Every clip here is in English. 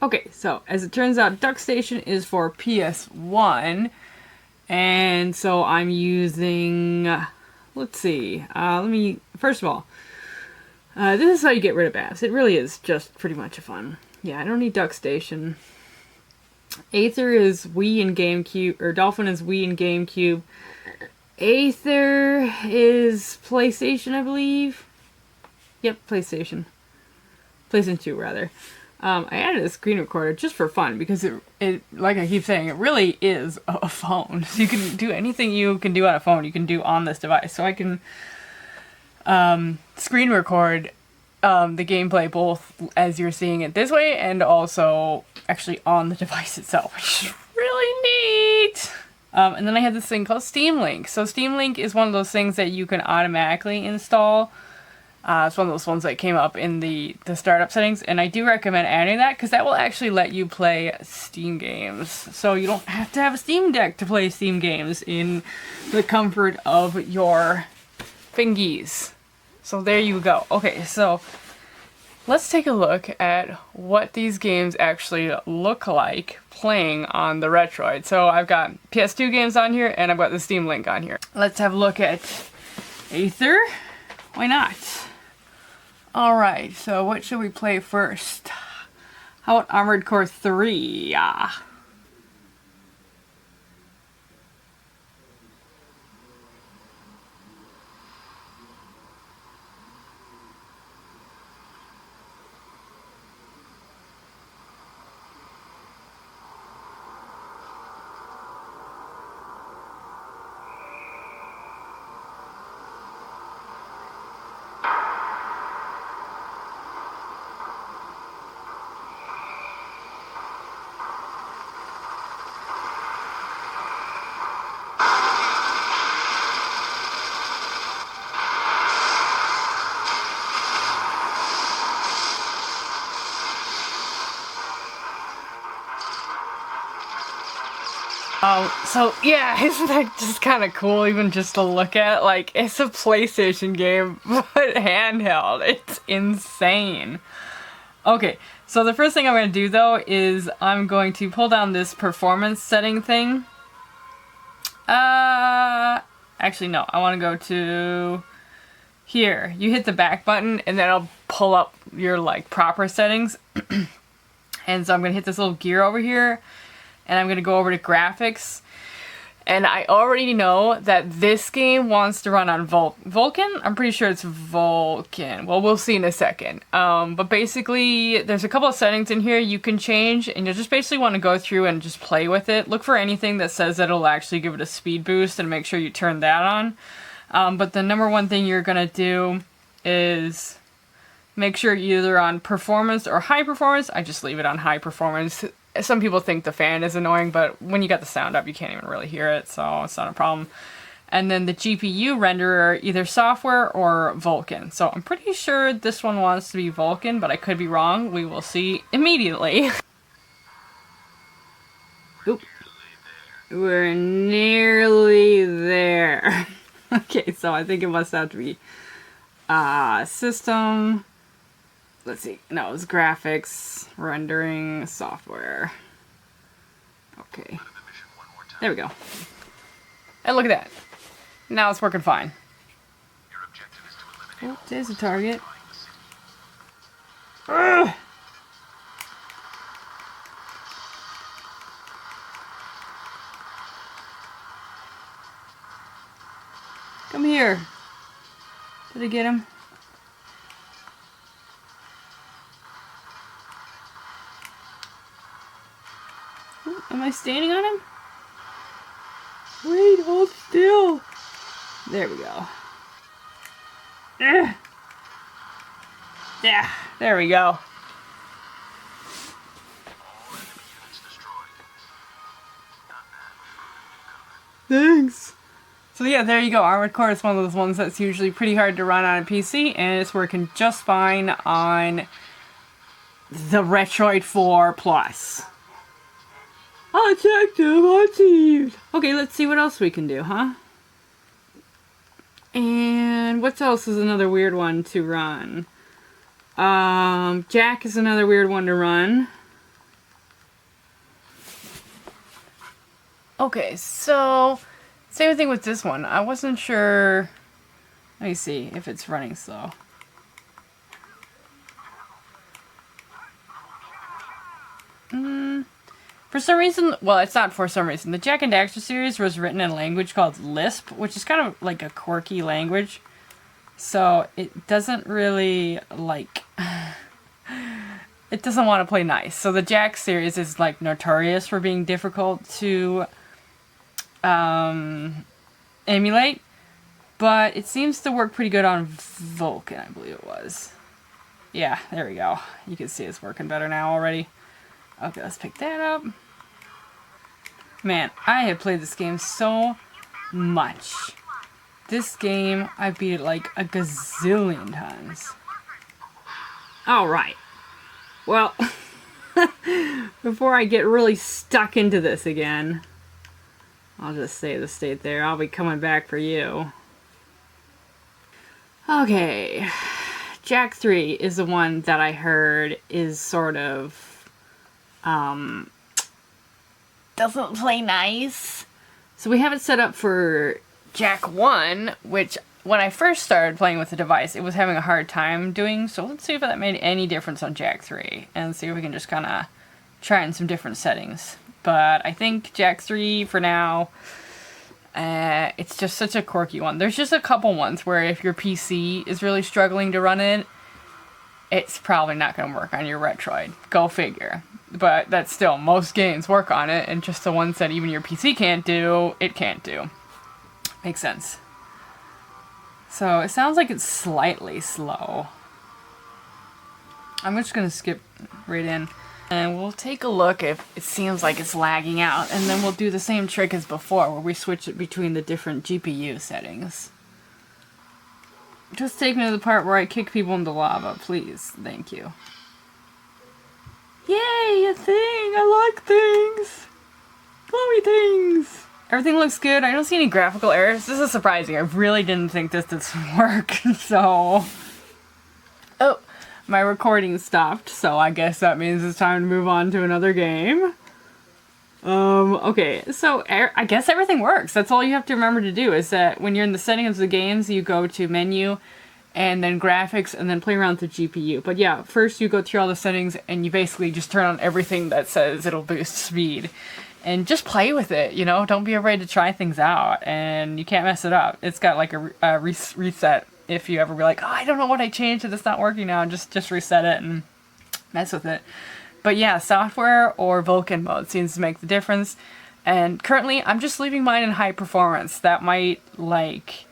Okay, so as it turns out, DuckStation is for PS1, and so I'm using, let's see, first of all, this is how you get rid of apps. It really is just pretty much a fun. Yeah, I don't need DuckStation. Aether is Wii and GameCube, or Dolphin is Wii and GameCube. Aether is PlayStation, I believe. Yep, PlayStation. PlayStation 2, rather. I added a screen recorder just for fun because it, like I keep saying, it really is a phone. So you can do anything you can do on a phone, you can do on this device. So I can screen record the gameplay both as you're seeing it this way and also actually on the device itself, which is really neat. And then I had this thing called Steam Link. So Steam Link is one of those things that you can automatically install. It's one of those ones that came up in the startup settings, and I do recommend adding that because that will actually let you play Steam games. So you don't have to have a Steam Deck to play Steam games in the comfort of your fingies. So there you go. Okay, so let's take a look at what these games actually look like playing on the Retroid. So I've got PS2 games on here, and I've got the Steam Link on here. Let's have a look at Aether. Why not? Alright, so what should we play first? How about Armored Core 3? So yeah, isn't that just kind of cool even just to look at? Like, it's a PlayStation game, but handheld. It's insane. Okay, so the first thing I'm going to do though is I'm going to pull down this performance setting thing. Actually no, I want to go to here. You hit the back button and then it'll pull up your like proper settings. And so I'm going to hit this little gear over here. And I'm going to go over to graphics. And I already know that this game wants to run on Vulkan? I'm pretty sure it's Vulkan. Well, we'll see in a second. But basically, there's a couple of settings in here you can change. And you'll just basically want to go through and just play with it. Look for anything that says that it'll actually give it a speed boost and make sure you turn that on. But the number one thing you're going to do is make sure you're either on performance or high performance. I just leave it on high performance. Some people think the fan is annoying, but when you got the sound up, you can't even really hear it, so it's not a problem. And then the GPU renderer, either software or Vulkan. So I'm pretty sure this one wants to be Vulkan, but I could be wrong. We will see immediately. Oop. We're nearly there. Okay, so I think it must have to be system. Let's see. No, it's graphics, rendering, software. Okay. There we go. And look at that. Now it's working fine. Oh, there's a target. Ugh. Come here. Did I get him? Am I standing on him? Wait, hold still. There we go. Ugh. Yeah, there we go. Thanks. So yeah, there you go. Armored Core is one of those ones that's usually pretty hard to run on a PC, and it's working just fine on the Retroid 4 Plus. Objective achieved! Okay, let's see what else we can do, huh? And what else is another weird one to run? Jak is another weird one to run. Okay, so same thing with this one. I wasn't sure. Let me see if it's running slow. For some reason, well, it's not for some reason. The Jak and Daxter series was written in a language called Lisp, which is kind of like a quirky language. So it doesn't really like... it doesn't want to play nice. So the Jak series is like notorious for being difficult to emulate. But it seems to work pretty good on Vulkan, I believe it was. Yeah, there we go. You can see it's working better now already. Okay, let's pick that up. Man, I have played this game so much. This game, I beat it like a gazillion times. Alright. Well, before I get really stuck into this again, I'll just save the state there. I'll be coming back for you. Okay. Jak 3 is the one that I heard is sort of doesn't play nice. So we have it set up for Jak 1, which when I first started playing with the device, it was having a hard time doing. So let's see if that made any difference on Jak 3 and see if we can just kind of try in some different settings. But I think Jak 3 for now, it's just such a quirky one. There's just a couple ones where if your PC is really struggling to run it, it's probably not going to work on your Retroid. Go figure. But that's still, most games work on it, and just the ones that even your PC can't do, it can't do. Makes sense. So it sounds like it's slightly slow. I'm just going to skip right in. And we'll take a look if it seems like it's lagging out, and then we'll do the same trick as before, where we switch it between the different GPU settings. Just take me to the part where I kick people into lava, please. Thank you. Yay, a thing! I like things! Glowy things! Everything looks good. I don't see any graphical errors. This is surprising. I really didn't think this would work, so... Oh, my recording stopped, so I guess that means it's time to move on to another game. Okay, so I guess everything works. That's all you have to remember to do, is that when you're in the settings of the games, you go to menu, and then graphics, and then play around with the GPU. But yeah, first you go through all the settings, and you basically just turn on everything that says it'll boost speed. And just play with it, you know? Don't be afraid to try things out, and you can't mess it up. It's got like a reset if you ever be like, oh, I don't know what I changed and it's not working now. Just reset it and mess with it. But yeah, software or Vulkan mode seems to make the difference. And currently, I'm just leaving mine in high performance. That might, like...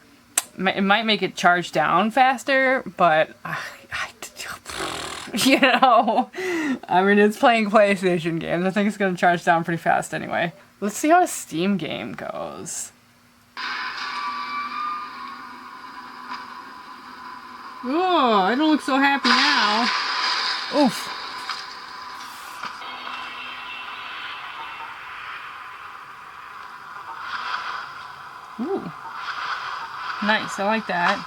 It might make it charge down faster, but you know, I mean, it's playing PlayStation games. I think it's going to charge down pretty fast anyway. Let's see how a Steam game goes. Oh, I don't look so happy now. Oof. Ooh. Nice, I like that.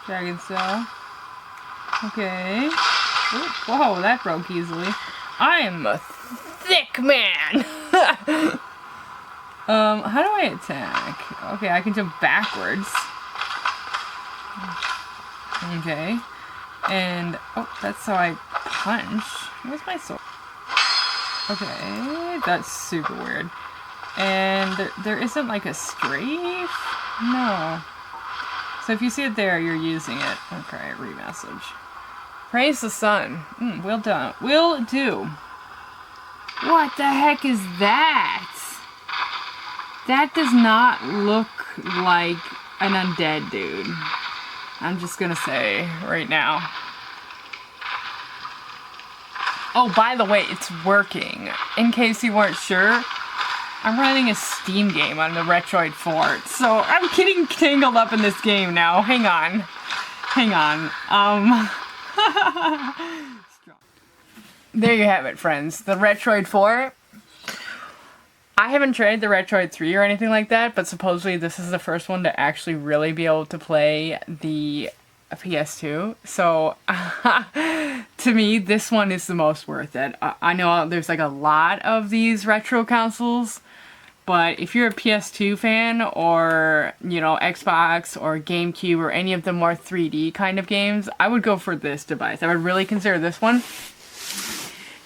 Dragon Cell. Okay. Ooh, whoa, that broke easily. I am a thick man! How do I attack? Okay, I can jump backwards. Okay. And, oh, that's how I punch. Where's my sword? Okay, that's super weird. And there isn't like a strafe? No. So if you see it there, you're using it. Okay, remessage. Praise the sun. Well done. Will do. What the heck is that? That does not look like an undead dude. I'm just gonna say right now. Oh, by the way, it's working. In case you weren't sure, I'm running a Steam game on the Retroid 4, so I'm getting tangled up in this game now. Hang on. Hang on. There you have it, friends. The Retroid 4. I haven't tried the Retroid 3 or anything like that, but supposedly this is the first one to actually really be able to play the PS2. So, To me, this one is the most worth it. I know there's like a lot of these retro consoles, but if you're a PS2 fan or, you know, Xbox or GameCube or any of the more 3D kind of games, I would go for this device. I would really consider this one.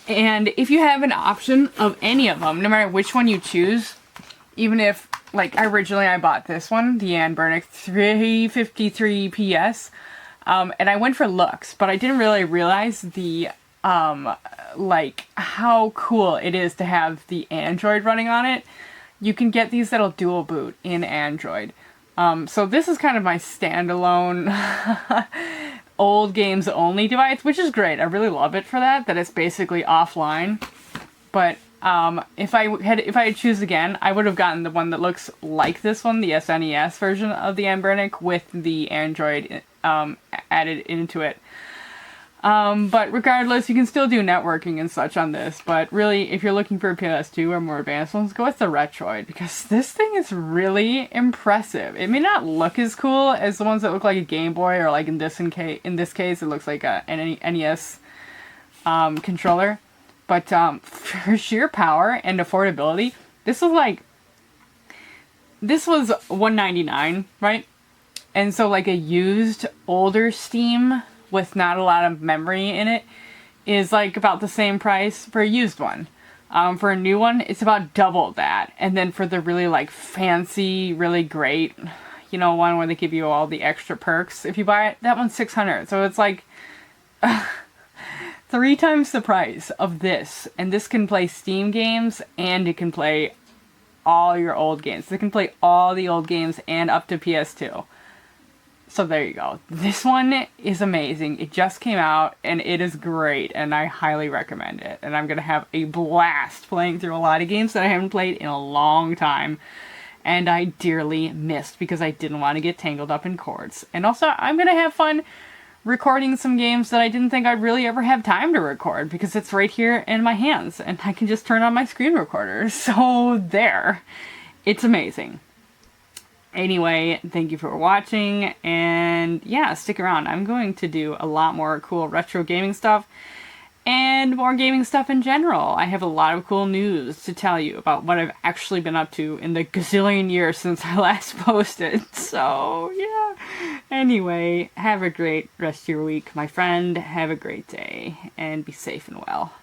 And if you have an option of any of them, no matter which one you choose, even if, like, originally I bought this one, the Anbernic 353 PS, and I went for looks, but I didn't really realize the, like, how cool it is to have the Android running on it. You can get these that'll dual boot in Android. So this is kind of my standalone old games only device, which is great. I really love it for that it's basically offline. But if I had choose again, I would have gotten the one that looks like this one, the SNES version of the Anbernic with the Android added into it. But regardless, you can still do networking and such on this. But really, if you're looking for a PS2 or more advanced ones, go with the Retroid, because this thing is really impressive. It may not look as cool as the ones that look like a Game Boy, or like in this case, it looks like an NES controller. But for sheer power and affordability, this was $199, right? And so like a used older Steam with not a lot of memory in it is like about the same price for a used one. For a new one, it's about double that. And then for the really like fancy, really great, you know, one where they give you all the extra perks, if you buy it, that one's $600. So it's like 3 times the price of this. And this can play Steam games, and it can play all your old games. It can play all the old games and up to PS2. So there you go. This one is amazing. It just came out and it is great, and I highly recommend it. And I'm going to have a blast playing through a lot of games that I haven't played in a long time and I dearly missed because I didn't want to get tangled up in cords. And also, I'm going to have fun recording some games that I didn't think I'd really ever have time to record because it's right here in my hands and I can just turn on my screen recorder. So there. It's amazing. Anyway, thank you for watching, and yeah, stick around. I'm going to do a lot more cool retro gaming stuff and more gaming stuff in general. I have a lot of cool news to tell you about what I've actually been up to in the gazillion years since I last posted. So, yeah. Anyway, have a great rest of your week, my friend. Have a great day, and be safe and well.